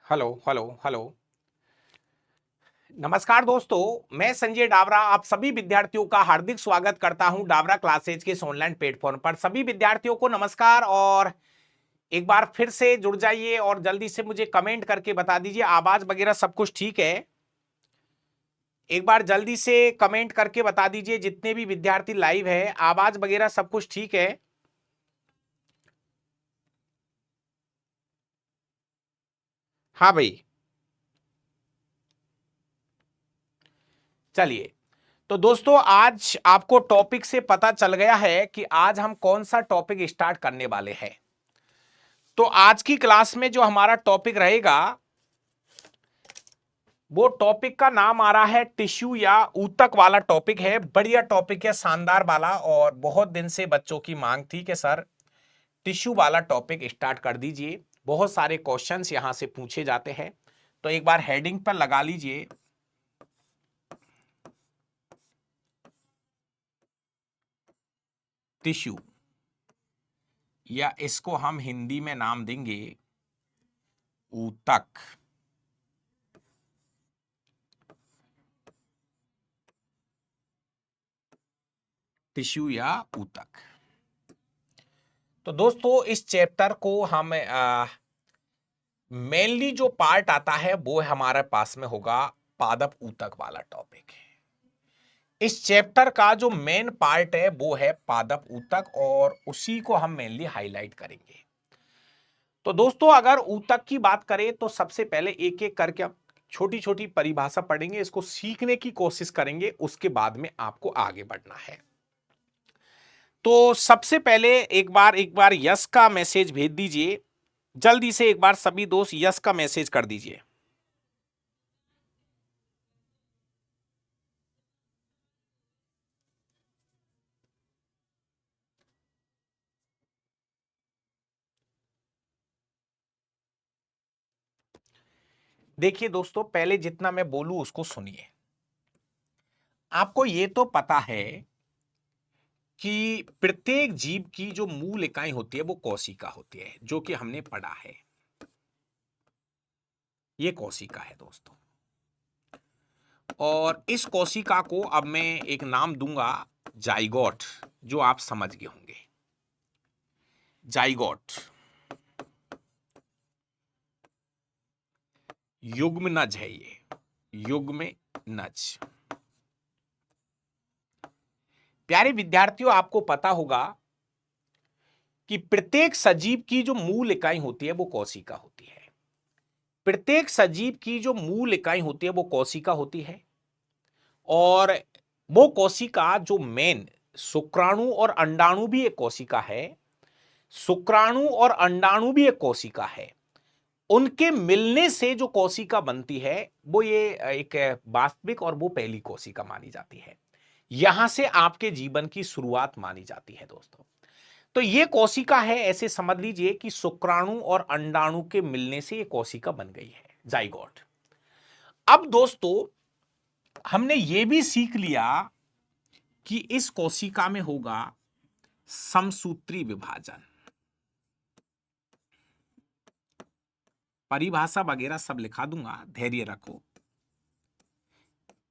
Hello hello hello. नमस्कार दोस्तों, मैं संजय डावरा आप सभी विद्यार्थियों का हार्दिक स्वागत करता हूं डावरा क्लासेज के इस ऑनलाइन प्लेटफॉर्म पर। सभी विद्यार्थियों को नमस्कार और एक बार फिर से जुड़ जाइए और जल्दी से मुझे कमेंट करके बता दीजिए आवाज वगैरह सब कुछ ठीक है। एक बार जल्दी से कमेंट करके बता दीजिए जितने भी विद्यार्थी लाइव है, आवाज वगैरह सब कुछ ठीक है। हाँ भाई, चलिए। तो दोस्तों आज आपको टॉपिक से पता चल गया है कि आज हम कौन सा टॉपिक स्टार्ट करने वाले हैं। तो आज की क्लास में जो हमारा टॉपिक रहेगा वो टॉपिक का नाम आ रहा है टिश्यू या ऊतक वाला टॉपिक है। बढ़िया टॉपिक है, शानदार वाला, और बहुत दिन से बच्चों की मांग थी कि सर टिश्यू वाला टॉपिक स्टार्ट कर दीजिए। बहुत सारे क्वेश्चंस यहां से पूछे जाते हैं। तो एक बार हेडिंग पर लगा लीजिए टिश्यू, या इसको हम हिंदी में नाम देंगे ऊतक। टिश्यू या ऊतक। तो दोस्तों इस चैप्टर को हम मेनली जो पार्ट आता है वो हमारे पास में होगा पादप ऊतक वाला टॉपिक है। इस चैप्टर का जो मेन पार्ट है वो है पादप ऊतक, और उसी को हम मेनली हाईलाइट करेंगे। तो दोस्तों अगर ऊतक की बात करें तो सबसे पहले एक एक करके हम छोटी छोटी परिभाषा पढ़ेंगे, इसको सीखने की कोशिश करेंगे, उसके बाद में आपको आगे बढ़ना है। तो सबसे पहले एक बार यस का मैसेज भेज दीजिए। जल्दी से एक बार सभी दोस्त यस का मैसेज कर दीजिए। देखिए दोस्तों, पहले जितना मैं बोलूं उसको सुनिए। आपको ये तो पता है कि प्रत्येक जीव की जो मूल इकाई होती है वो कोशिका होती है, जो कि हमने पढ़ा है। ये कोशिका है दोस्तों, और इस कोशिका को अब मैं एक नाम दूंगा जाइगोट, जो आप समझ गए होंगे। जाइगोट युग्म नज है ये, युग्म नज। प्यारे विद्यार्थियों, आपको पता होगा कि प्रत्येक सजीव की जो मूल इकाई होती है वो कोशिका होती है। प्रत्येक सजीव की जो मूल इकाई होती है वो कोशिका होती है, और वो कोशिका जो मेन शुक्राणु और अंडाणु भी एक कोशिका है। शुक्राणु और अंडाणु भी एक कोशिका है। उनके मिलने से जो कोशिका बनती है वो ये एक वास्तविक और वो पहली कोशिका मानी जाती है। यहां से आपके जीवन की शुरुआत मानी जाती है दोस्तों। तो ये कोशिका है, ऐसे समझ लीजिए कि शुक्राणु और अंडाणु के मिलने से ये कोशिका बन गई है, जाइगोट। अब दोस्तों हमने ये भी सीख लिया कि इस कोशिका में होगा समसूत्री विभाजन। परिभाषा वगैरह सब लिखा दूंगा, धैर्य रखो।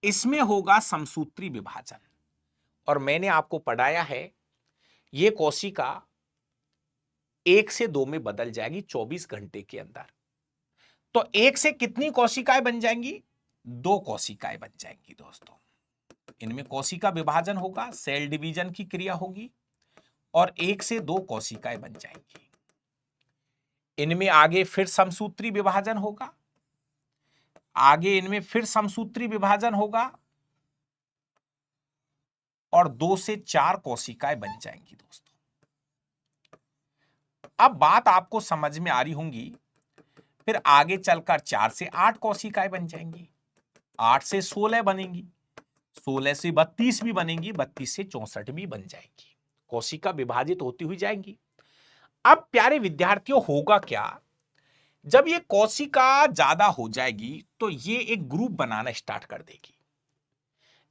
इसमें होगा समसूत्री विभाजन, और मैंने आपको पढ़ाया है ये कोशिका 1 से 2 में बदल जाएगी 24 घंटे के अंदर। तो 1 से कितनी कोशिकाएं बन जाएंगी? 2 कोशिकाएं बन जाएंगी दोस्तों। इनमें कोशिका विभाजन होगा, सेल डिवीजन की क्रिया होगी, और 1 से 2 कोशिकाएं बन जाएंगी। इनमें आगे फिर समसूत्री विभाजन होगा, आगे इनमें फिर समसूत्री विभाजन होगा, और 2 से 4 कोशिकाएं बन जाएंगी दोस्तों। अब बात आपको समझ में आ रही होंगी। फिर आगे चलकर 4 से 8 कोशिकाएं बन जाएंगी, 8 से 16 बनेंगी, 16 से 32 भी बनेंगी, 32 से 64 भी बन जाएंगी। कोशिका विभाजित होती हुई जाएंगी। अब प्यारे विद्यार्थियों, होगा क्या जब ये कोशिका ज्यादा हो जाएगी तो ये एक ग्रुप बनाना स्टार्ट कर देगी।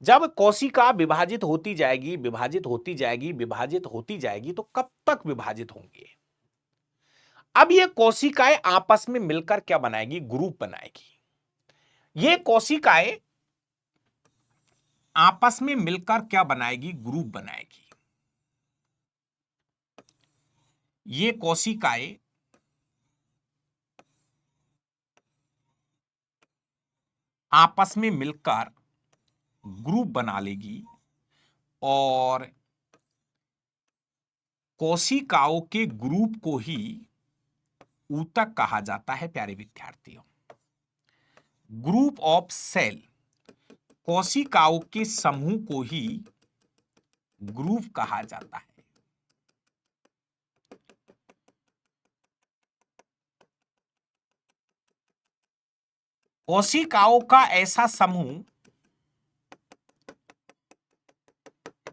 जब कोशिका विभाजित होती जाएगी, विभाजित होती जाएगी, विभाजित होती जाएगी, तो कब तक विभाजित होंगे? अब ये कोशिकाएं आपस में मिलकर क्या बनाएगी? ग्रुप बनाएगी। ये कोशिकाएं आपस में मिलकर क्या बनाएगी? ग्रुप बनाएगी। ये कोशिकाएं आपस में मिलकर ग्रुप बना लेगी और कोशिकाओं के ग्रुप को ही ऊतक कहा जाता है। प्यारे विद्यार्थियों, ग्रुप ऑफ सेल, कोशिकाओं के समूह को ही ग्रुप कहा जाता है। कोशिकाओं का ऐसा समूह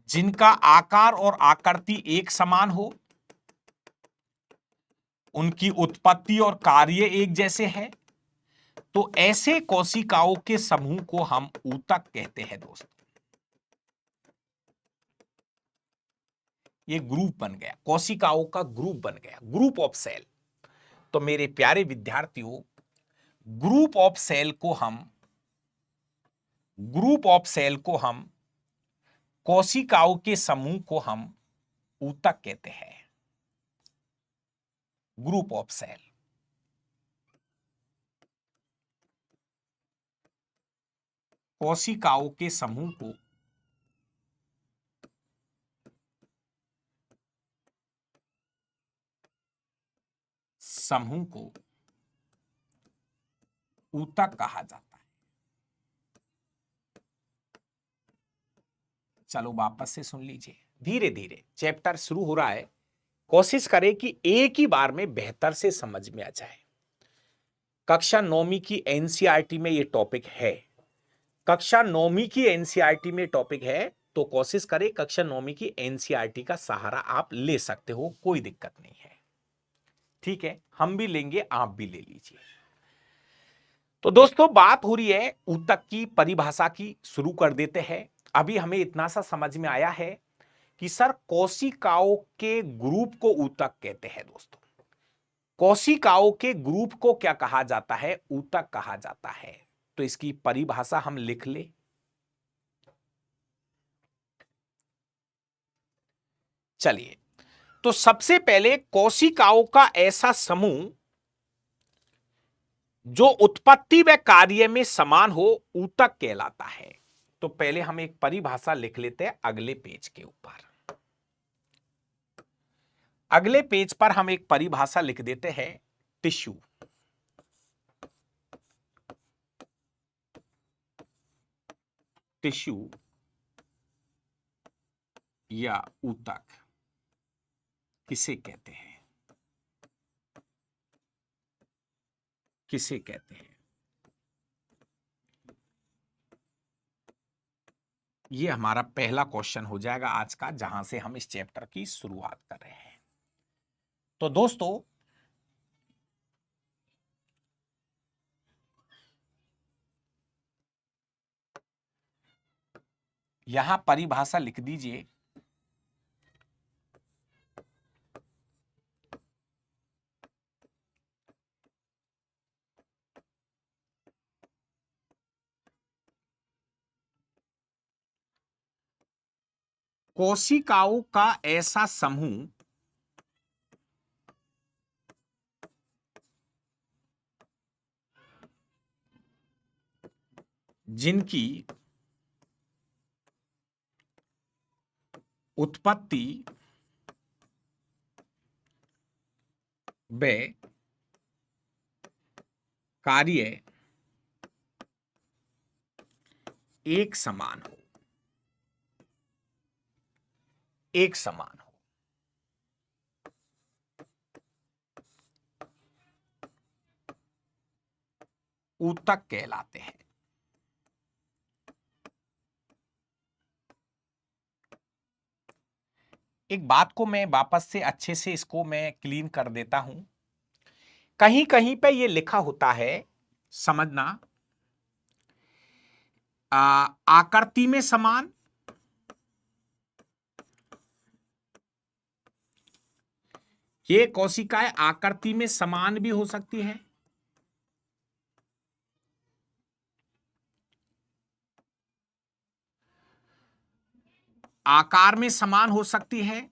जिनका आकार और आकृति एक समान हो, उनकी उत्पत्ति और कार्य एक जैसे हैं, तो ऐसे कोशिकाओं के समूह को हम ऊतक कहते हैं। दोस्तों, ये ग्रुप बन गया, कोशिकाओं का ग्रुप बन गया, ग्रुप ऑफ सेल। तो मेरे प्यारे विद्यार्थियों, ग्रुप ऑफ सेल को हम कोशिकाओं के समूह को हम ऊतक कहते हैं। Group of cell. कोशिकाओं के समूह को ऊतक कहा जाता है। चलो वापस से सुन लीजिए, धीरे धीरे चैप्टर शुरू हो रहा है। कोशिश करें कि एक ही बार में बेहतर से समझ में आ जाए। कक्षा 9वीं की एनसीईआरटी में ये टॉपिक है। कक्षा 9वीं की एनसीईआरटी में टॉपिक है, तो कोशिश करें कक्षा 9वीं की एनसीईआरटी का सहारा आप ले सकते हो, कोई दिक्कत नहीं है। ठीक है, हम भी लेंगे, आप भी ले लीजिए। तो दोस्तों, बात हो रही है ऊतक की परिभाषा की, शुरू कर देते हैं। अभी हमें इतना सा समझ में आया है कि सर कोशिकाओं के ग्रुप को ऊतक कहते हैं। दोस्तों, कोशिकाओं के ग्रुप को क्या कहा जाता है? ऊतक कहा जाता है। तो इसकी परिभाषा हम लिख ले। चलिए, तो सबसे पहले कोशिकाओं का ऐसा समूह जो उत्पत्ति व कार्य में समान हो, ऊतक कहलाता है। तो पहले हम एक परिभाषा लिख लेते हैं अगले पेज के ऊपर। अगले पेज पर हम एक परिभाषा लिख देते हैं, टिश्यू। टिश्यू या ऊतक किसे कहते हैं? किसे कहते हैं? ये हमारा पहला क्वेश्चन हो जाएगा आज का, जहां से हम इस चैप्टर की शुरुआत कर रहे हैं। तो दोस्तों, यहां परिभाषा लिख दीजिए, कोशिकाओं का ऐसा समूह जिनकी उत्पत्ति व कार्य एक समान हो। एक समान हो। ऊतक कहलाते हैं। एक बात को मैं वापस से अच्छे से इसको मैं क्लीन कर देता हूं। कहीं कहीं पे ये लिखा होता है, समझना, आकृति में समान, ये कोशिकाएं आकृति में समान भी हो सकती है, आकार में समान हो सकती है,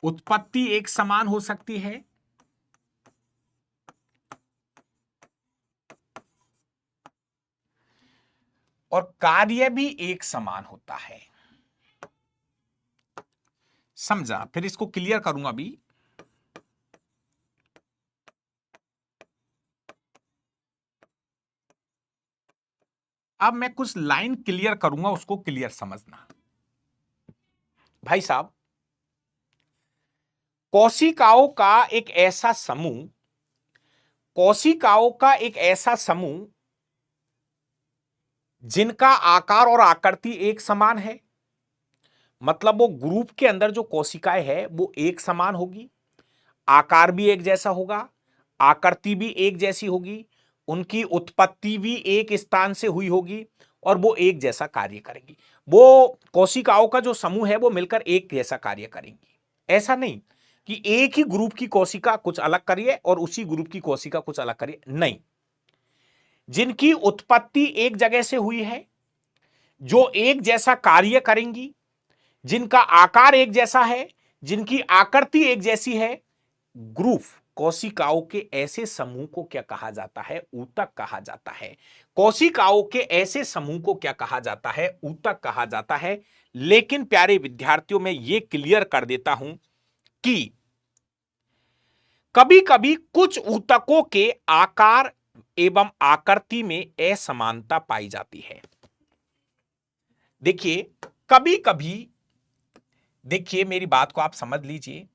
उत्पत्ति एक समान हो सकती है, और कार्य भी एक समान होता है। समझा? फिर इसको क्लियर करूंगा अभी। अब मैं कुछ लाइन क्लियर करूंगा, उसको क्लियर समझना। भाई साहब, कोशिकाओं का एक ऐसा समूह, कोशिकाओं का एक ऐसा समूह जिनका आकार और आकृति एक समान है, मतलब वो ग्रुप के अंदर जो कोशिकाएं है वो एक समान होगी, आकार भी एक जैसा होगा, आकृति भी एक जैसी होगी, उनकी उत्पत्ति भी एक स्थान से हुई होगी, और वो एक जैसा कार्य करेंगी। वो कोशिकाओं का जो समूह है वो मिलकर एक जैसा कार्य करेंगी। ऐसा नहीं कि एक ही ग्रुप की कोशिका कुछ अलग करिए और उसी ग्रुप की कोशिका कुछ अलग करिए, नहीं। जिनकी उत्पत्ति एक जगह से हुई है, जो एक जैसा कार्य करेंगी, जिनका आकार एक जैसा है, जिनकी आकृति एक जैसी है, ग्रुप कोशिकाओं के ऐसे समूह को क्या कहा जाता है? ऊतक कहा जाता है। कोशिकाओं के ऐसे समूह को क्या कहा जाता है? ऊतक कहा जाता है। लेकिन प्यारे विद्यार्थियों, मैं यह क्लियर कर देता हूं कि कभी कभी कुछ ऊतकों के आकार एवं आकृति में असमानता पाई जाती है। देखिए, कभी कभी, देखिए मेरी बात को आप समझ लीजिए,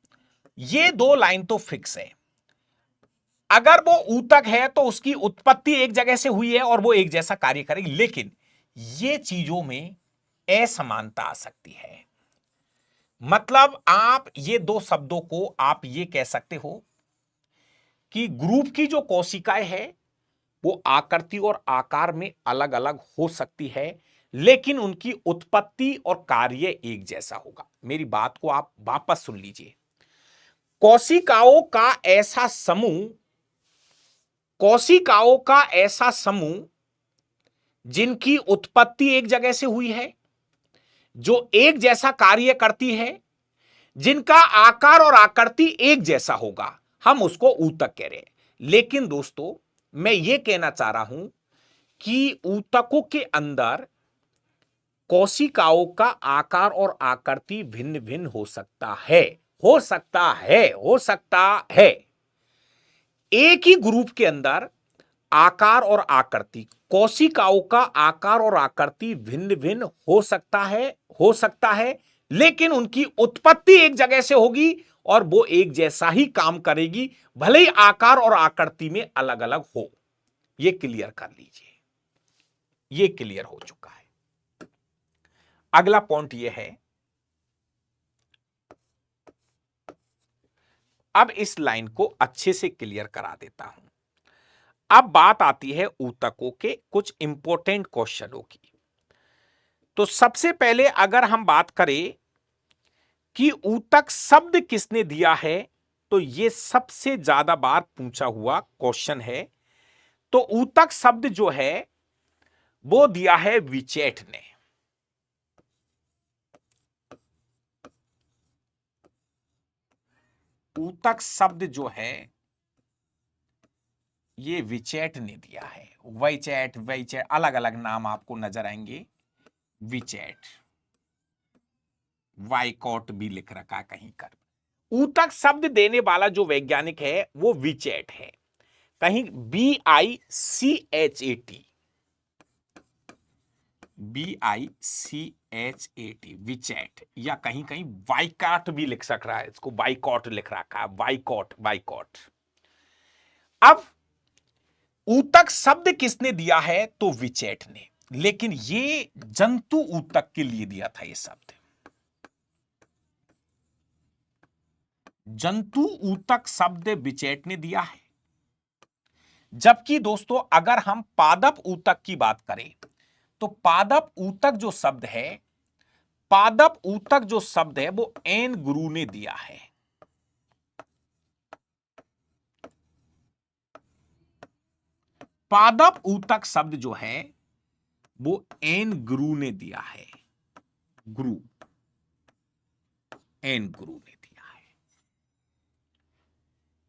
ये दो लाइन तो फिक्स है। अगर वो ऊतक है तो उसकी उत्पत्ति एक जगह से हुई है और वो एक जैसा कार्य करेगी, लेकिन ये चीजों में असमानता आ सकती है। मतलब आप ये दो शब्दों को आप ये कह सकते हो कि ग्रुप की जो कोशिकाएं है वो आकृति और आकार में अलग अलग हो सकती है, लेकिन उनकी उत्पत्ति और कार्य एक जैसा होगा। मेरी बात को आप वापस सुन लीजिए। कोशिकाओं का ऐसा समूह, कोशिकाओं का ऐसा समूह जिनकी उत्पत्ति एक जगह से हुई है, जो एक जैसा कार्य करती है, जिनका आकार और आकृति एक जैसा होगा, हम उसको ऊतक कह रहे हैं। लेकिन दोस्तों, मैं यह कहना चाह रहा हूं कि ऊतकों के अंदर कोशिकाओं का आकार और आकृति भिन्न भिन्न हो सकता है, हो सकता है, हो सकता है। एक ही ग्रुप के अंदर आकार और आकृति, कोशिकाओं का आकार और आकृति भिन्न भिन्न हो सकता है, हो सकता है, लेकिन उनकी उत्पत्ति एक जगह से होगी और वो एक जैसा ही काम करेगी, भले ही आकार और आकृति में अलग अलग हो। ये क्लियर कर लीजिए, ये क्लियर हो चुका है। अगला पॉइंट ये है, अब इस लाइन को अच्छे से क्लियर करा देता हूं। अब बात आती है ऊतकों के कुछ इंपॉर्टेंट क्वेश्चनों की। तो सबसे पहले अगर हम बात करें कि ऊतक शब्द किसने दिया है, तो यह सबसे ज्यादा बार पूछा हुआ क्वेश्चन है। तो ऊतक शब्द जो है वो दिया है विचेट ने। ऊतक शब्द जो है ये विचेट ने दिया है। वैचैट, वैचैट, अलग अलग नाम आपको नजर आएंगे। विचैट, वाइकॉट भी लिख रखा कहीं कर। ऊतक शब्द देने वाला जो वैज्ञानिक है वो विचैट है। कहीं BICHAT, BICHAT, विचैट, या कहीं कहीं वाइकॉट भी लिख सक रहा है, इसको वाइकॉट लिख रखा है, वाइकॉट, वाइकॉट। अब ऊतक शब्द किसने दिया है? तो विचैट ने। लेकिन ये जंतु ऊतक के लिए दिया था ये शब्द। जंतु ऊतक शब्द विचैट ने दिया है। जबकि दोस्तों अगर हम पादप ऊतक की बात करें तो पादप ऊतक जो शब्द है, पादप ऊतक जो शब्द है वो एन गुरु ने दिया है। पादप ऊतक शब्द जो है वो एन गुरु ने दिया है। गुरु, एन गुरु ने दिया है।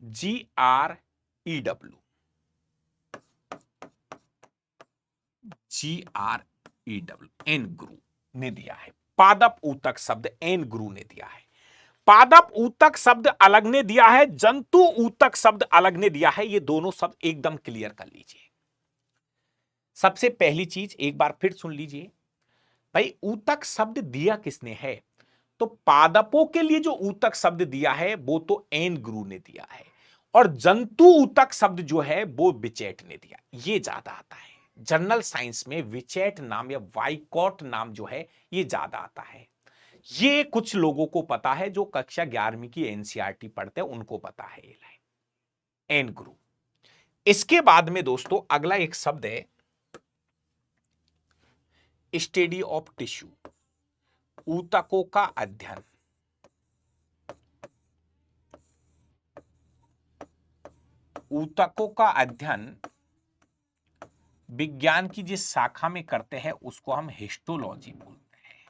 GREW, GREW, एन गुरु ने दिया है। पादप ऊतक शब्द एन गुरु ने दिया है। पादप ऊतक शब्द अलग ने दिया है, जंतु ऊतक शब्द अलग ने दिया है। ये दोनों शब्द एकदम क्लियर कर लीजिए। सबसे पहली चीज एक बार फिर सुन लीजिए, भाई ऊतक शब्द दिया किसने है? तो पादपों के लिए जो ऊतक शब्द दिया है वो तो एन गुरु ने दिया है, और जंतु ऊतक शब्द जो है वो विचेट ने दिया। ये ज्यादा आता है जनरल साइंस में, विचेट नाम या वाइकॉट नाम जो है ये ज्यादा आता है। ये कुछ लोगों को पता है, जो कक्षा 11वीं की एनसीईआरटी पढ़ते हैं उनको पता है ये लाइन, एन गुरु। इसके बाद में दोस्तों अगला एक शब्द है स्टडी ऑफ टिश्यू, ऊतकों का अध्ययन। ऊतकों का अध्ययन विज्ञान की जिस शाखा में करते हैं उसको हम हिस्टोलॉजी बोलते हैं।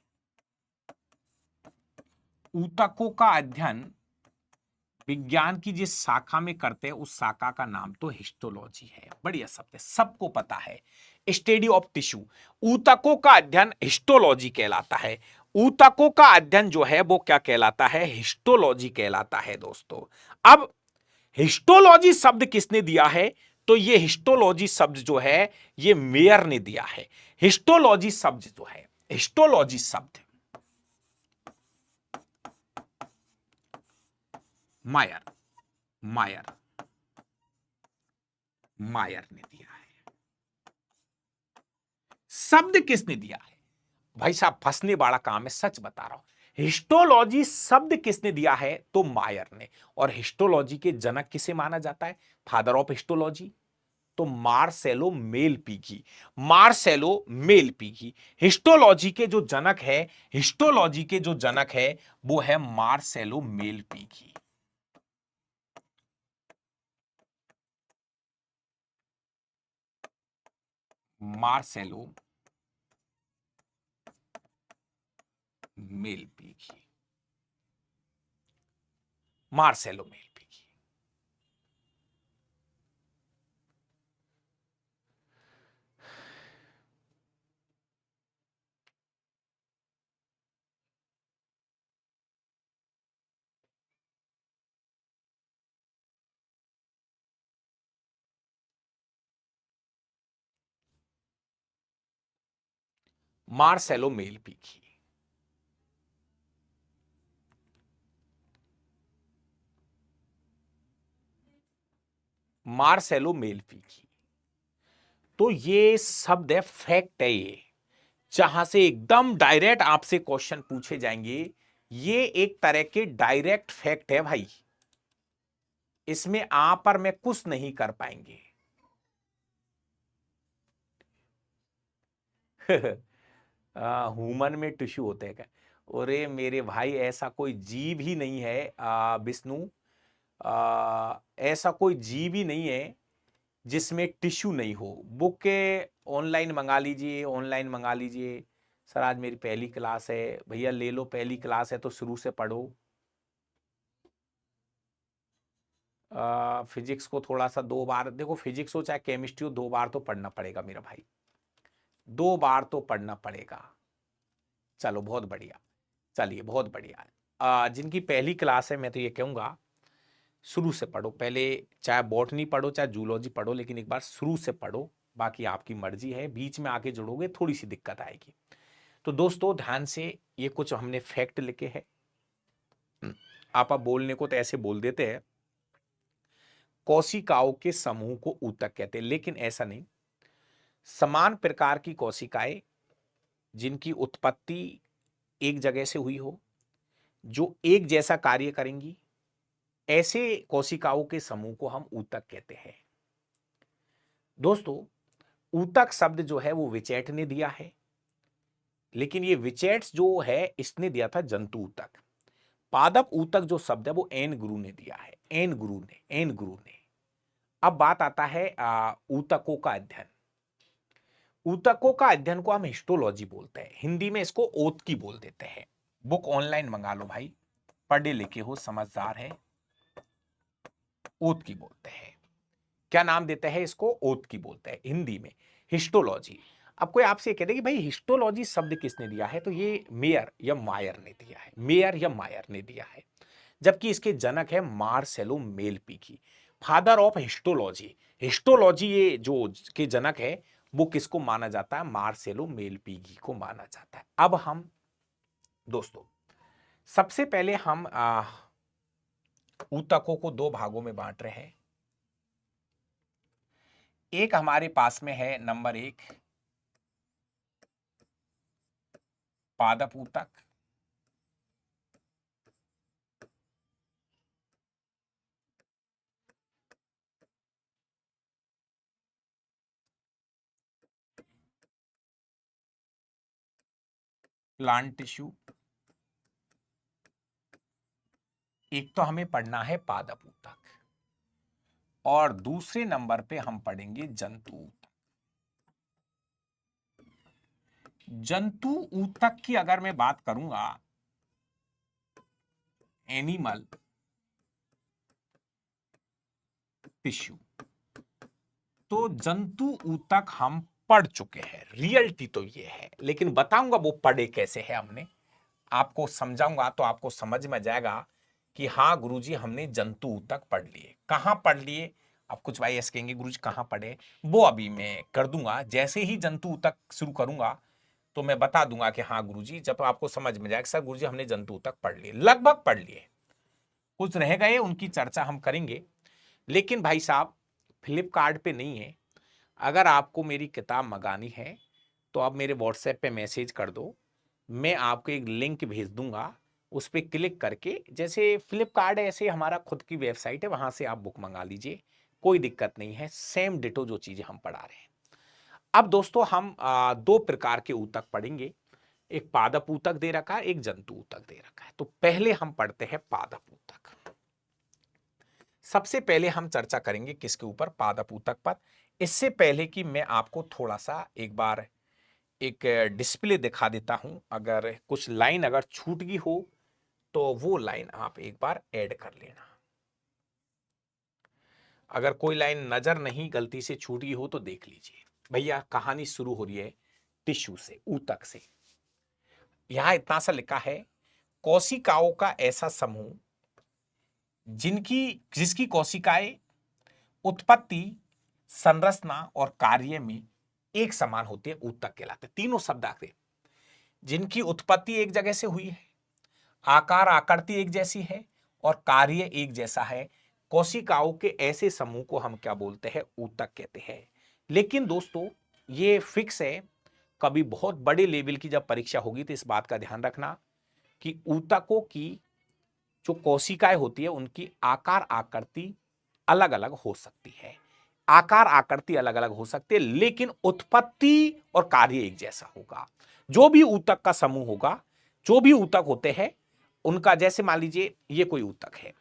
ऊतकों का अध्ययन विज्ञान की जिस शाखा में करते हैं उस शाखा का नाम तो हिस्टोलॉजी है। बढ़िया शब्द है, सबको पता है। स्टडी ऑफ टिश्यू, ऊतकों का अध्ययन हिस्टोलॉजी कहलाता है। ऊतकों का अध्ययन जो है वो क्या कहलाता है? हिस्टोलॉजी कहलाता है दोस्तों। अब हिस्टोलॉजी शब्द किसने दिया है? तो ये हिस्टोलॉजी शब्द जो है ये मेयर ने दिया है। हिस्टोलॉजी शब्द जो है, हिस्टोलॉजी शब्द मायर, मायर, मायर ने दिया है। शब्द किसने दिया है? भाई साहब फंसने वाला काम है, सच बता रहा हूं। हिस्टोलॉजी शब्द किसने दिया है? तो मायर ने। और हिस्टोलॉजी के जनक किसे माना जाता है? फादर ऑफ हिस्टोलॉजी, तो मार्सेलो मेलपीगी। मार्सेलो मेलपीगी हिस्टोलॉजी के जो जनक है, हिस्टोलॉजी के जो जनक है वो है Marcello Malpighi. Marcello Malpighi, Marcello Malpighi. Marcello Malpighi. Marcello Malpighi. तो ये शब्द है, फैक्ट है ये, जहां से एकदम डायरेक्ट आपसे क्वेश्चन पूछे जाएंगे। ये एक तरह के डायरेक्ट फैक्ट है भाई, इसमें आप पर मैं कुछ नहीं कर पाएंगे। ह्यूमन में टिश्यू होते हैं क्या? अरे मेरे भाई ऐसा कोई जीव ही नहीं है विष्णु, ऐसा कोई जीव ही नहीं है जिसमें टिश्यू नहीं हो। बुक के ऑनलाइन मंगा लीजिए, ऑनलाइन मंगा लीजिए। सर आज मेरी पहली क्लास है, भैया ले लो, पहली क्लास है तो शुरू से पढ़ो। फिजिक्स को थोड़ा सा 2 बार देखो, फिजिक्स हो चाहे केमिस्ट्री हो 2 बार तो पढ़ना पड़ेगा मेरा भाई, 2 बार तो पढ़ना पड़ेगा। चलो बहुत बढ़िया, चलिए बहुत बढ़िया। जिनकी पहली क्लास है मैं तो ये कहूँगा शुरू से पढ़ो पहले, चाहे बॉटनी पढ़ो चाहे जूलॉजी पढ़ो, लेकिन एक बार शुरू से पढ़ो। बाकी आपकी मर्जी है, बीच में आके जुड़ोगे थोड़ी सी दिक्कत आएगी। तो दोस्तों ध्यान से, ये कुछ हमने फैक्ट लिखे हैं। आप बोलने को तो ऐसे बोल देते हैं कोशिकाओं के समूह को ऊतक कहते हैं, लेकिन ऐसा नहीं। समान प्रकार की कोशिकाएं जिनकी उत्पत्ति एक जगह से हुई हो, जो एक जैसा कार्य करेंगी, ऐसे कोशिकाओं के समूह को हम ऊतक कहते हैं। दोस्तों, ऊतक शब्द जो है वो विचैट ने दिया है, लेकिन ये विचैट्स जो है इसने दिया था जंतु ऊतक। पादप ऊतक जो शब्द है वो एन गुरु ने दिया है, एन गुरु ने। अब बात आता है ऊतकों का अध्ययन। ऊतकों का अध्ययन को हम हिस्टोलॉजी बोलते हैं, हिंदी में इसको ओतकी बोल देते हैं। बुक ऑनलाइन मंगा लो भाई, पढ़े लिखे हो, समझदार है, ओतकी बोलते हैं। क्या नाम देते हैं इसको? ओतकी बोलते हैं हिंदी में, हिस्टोलॉजी। अब कोई आपसे कह दे कि भाई हिस्टोलॉजी शब्द किसने दिया है, तो ये मेयर या मायर ने दिया है, मेयर या मायर ने दिया है। जबकि इसके जनक है Marcello Malpighi, father of histology. Histology ये जो के जनक है वो किसको माना जाता है? मार्सेलो मेलपीकी को माना जाता है। अब हम दोस्तों सबसे पहले हम ऊतकों को दो भागों में बांट रहे हैं। एक हमारे पास में है नंबर 1 पादप ऊतक, प्लांट टिश्यू। एक तो हमें पढ़ना है पादप ऊतक, और दूसरे नंबर पे हम पढ़ेंगे जंतु ऊतक। जंतु ऊतक की अगर मैं बात करूंगा, एनिमल टिश्यू, तो जंतु ऊतक हम पढ़ चुके हैं, रियलिटी तो ये है, लेकिन बताऊंगा वो पढ़े कैसे है हमने, आपको समझाऊंगा तो आपको समझ में जाएगा कि हाँ गुरुजी हमने जंतु ऊतक पढ़ लिए। कहां पढ़ लिए? अब कुछ भाई ऐसे कहेंगे गुरुजी कहां पढ़े, वो अभी मैं कर दूंगा। जैसे ही जंतु ऊतक शुरू करूंगा तो मैं बता दूंगा कि हाँ गुरुजी, जब आपको समझ में जाएगा सर गुरुजी हमने जंतु ऊतक पढ़ लिए, लगभग पढ़ लिए, कुछ रह गए उनकी चर्चा हम करेंगे। लेकिन भाई साहब फ्लिपकार्ट पे नहीं है, अगर आपको मेरी किताब मंगानी है तो आप मेरे व्हाट्सएप पे मैसेज कर दो, मैं आपको एक लिंक भेज दूंगा, उस पर क्लिक करके, जैसे फ्लिपकार्ट है ऐसे हमारा खुद की वेबसाइट है, वहां से आप बुक मंगा लीजिए, कोई दिक्कत नहीं है, सेम डिटो जो चीजें हम पढ़ा रहे हैं। अब दोस्तों हम दो प्रकार के ऊतक पढ़ेंगे, एक पादप ऊतक दे रखा है, एक जंतु ऊतक दे रखा है। तो पहले हम पढ़ते हैं पादप ऊतक। सबसे पहले हम चर्चा करेंगे किसके ऊपर? पादप ऊतक पर। इससे पहले कि मैं आपको थोड़ा सा एक बार एक डिस्प्ले दिखा देता हूं, अगर कुछ लाइन अगर छूट गई हो तो वो लाइन आप एक बार ऐड कर लेना। अगर कोई लाइन नजर नहीं गलती से छूट गई हो तो देख लीजिए। भैया कहानी शुरू हो रही है टिश्यू से, ऊतक से। यहां इतना सा लिखा है, कोशिकाओं का ऐसा समूह जिसकी कोशिकाएं उत्पत्ति, संरचना और कार्य में एक समान होती है, ऊतक कहलाते हैं। तीनों शब्द आते, जिनकी उत्पत्ति एक जगह से हुई है, आकार आकृति एक जैसी है और कार्य एक जैसा है, कोशिकाओं के ऐसे समूह को हम क्या बोलते हैं? ऊतक कहते हैं। लेकिन दोस्तों ये फिक्स है, कभी बहुत बड़े लेवल की जब परीक्षा होगी तो इस बात का ध्यान रखना कि ऊतकों की जो कोशिकाएं होती है उनकी आकार आकृति अलग अलग हो सकती है, आकार आकृति अलग अलग हो सकती है, लेकिन उत्पत्ति और कार्य एक जैसा होगा। जो भी ऊतक का समूह होगा, जो भी ऊतक होते हैं उनका, जैसे मान लीजिए ये कोई ऊतक है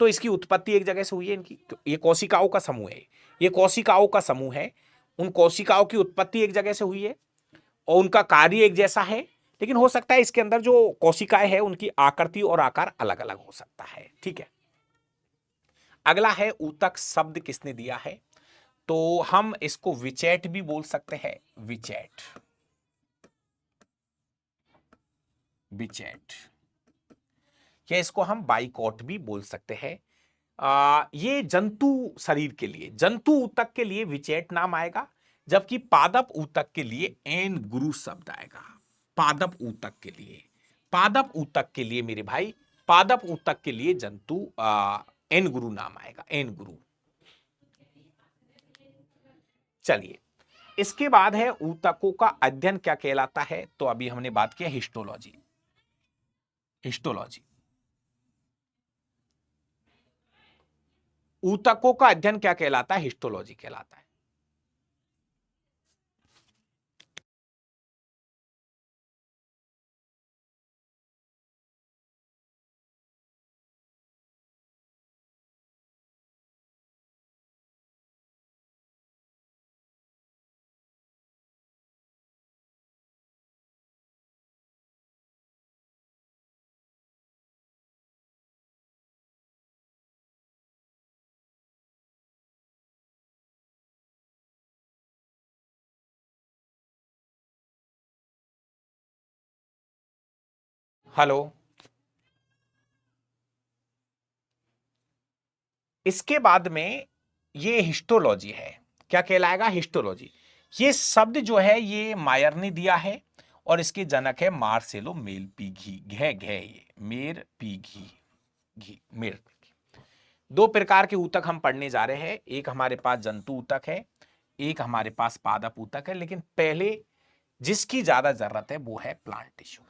तो इसकी उत्पत्ति एक जगह से हुई है, इनकी ये कोशिकाओं का समूह है, ये कोशिकाओं का समूह है, उन कोशिकाओं की उत्पत्ति एक जगह से हुई है और उनका कार्य एक जैसा है, लेकिन हो सकता है इसके अंदर जो कोशिकाएं हैं उनकी आकृति और आकार अलग अलग हो सकता है। ठीक है, अगला है ऊतक शब्द किसने दिया है, तो हम इसको विचैट भी बोल सकते हैं, विचैट, विचैट, या इसको हम बाइकॉट भी बोल सकते हैं। ये जंतु शरीर के लिए, जंतु ऊतक के लिए विचैट नाम आएगा, जबकि पादप ऊतक के लिए एन गुरु शब्द आएगा। पादप ऊतक के लिए, पादप ऊतक के लिए मेरे भाई, पादप ऊतक के लिए जंतु एन गुरु नाम आएगा, एन गुरु। चलिए, इसके बाद है ऊतकों का अध्ययन क्या कहलाता है, तो अभी हमने बात किया हिस्टोलॉजी, हिस्टोलॉजी। ऊतकों का अध्ययन क्या कहलाता है? हिस्टोलॉजी कहलाता है। हेलो। इसके बाद में ये हिस्टोलॉजी है। क्या कहलाएगा? हिस्टोलॉजी। ये शब्द जो है ये मायर ने दिया है और इसके जनक है मार्सेलो मेलपीघी। घे घे ये मेर पीघी घी मेर। दो प्रकार के ऊतक हम पढ़ने जा रहे हैं। एक हमारे पास जंतु ऊतक है, एक हमारे पास पादप ऊतक है, लेकिन पहले जिसकी ज्यादा जरूरत है वो है प्लांट टिश्यू।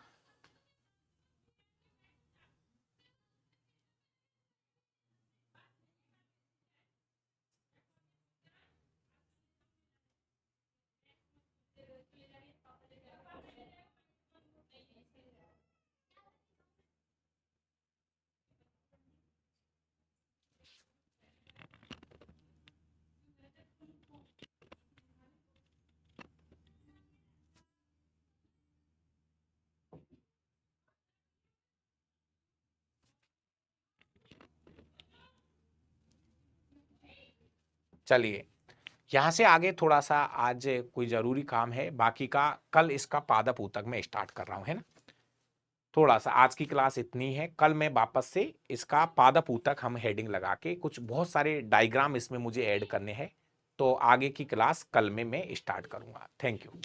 चलिए, यहां से आगे थोड़ा सा आज कोई जरूरी काम है, बाकी का कल इसका पादप ऊतक में स्टार्ट कर रहा हूं, है ना। थोड़ा सा आज की क्लास इतनी है, कल मैं वापस से इसका पादप ऊतक हम हेडिंग लगा के कुछ बहुत सारे डायग्राम इसमें मुझे ऐड करने हैं, तो आगे की क्लास कल में मैं स्टार्ट करूंगा। Thank you.